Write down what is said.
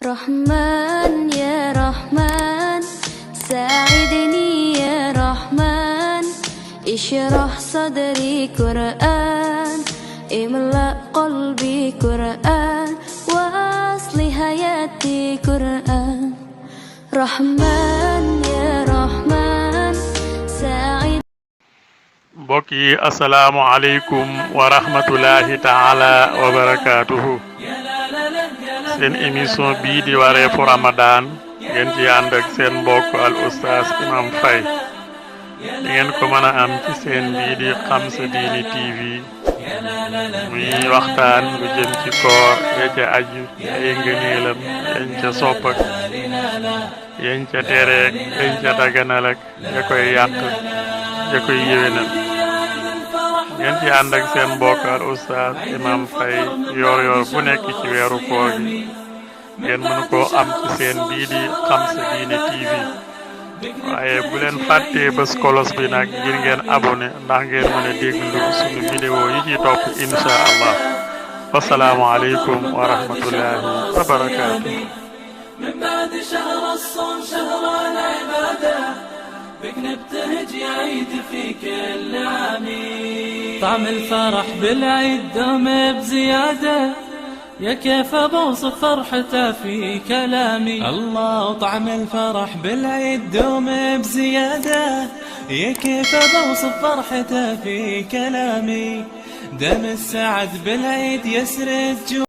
رحمن يا رحمن ساعدني يا رحمن اشرح صدري قرآن املأ قلبي قرآن واصلح حياتي قرآن رحمن يا رحمن ساعد mbokk yi asalaamu aleykum wa rahmatullahi taala wa barakatuhu seen émission bii di wareefu Ramadan ngeen ci ànd ak seen mbokk al oustaz Imam Faye di ngeen ko mën a am ci seen bii di Xam Sa Diine TV muy waxtaan lu jëm ci koor ya ca aju ay ngëneelam yañ ca sopp ak yañ ca tereek yañ ca daganal ak ya koy yàq ya koy yéwénal ngeen ci ànd ak seen mbokk al oustaz Imam Faye yor bu nekk ci weeru koor gi ngeen mën koo am ci seen bii di Xam Sa Diine TV waaye bu leen fàttee bés kolos bi nag ngir ngeen abonné ndax ngeen mën a déglu suñu vidéo yi ci topp insha allah wasalaamu aleykum wa rahmatullahi wa barakatuh من بعد شهر الصوم شهر العبادة بك نبتهج يا عيد في كل عامي طعم الفرح بالعيد دوم بزيادة يا كيف بوصف فرحته في كلامي الله طعم الفرح بالعيد دوم بزيادة يا كيف بوصف فرحته في كلامي دم السعد بالعيد يسرد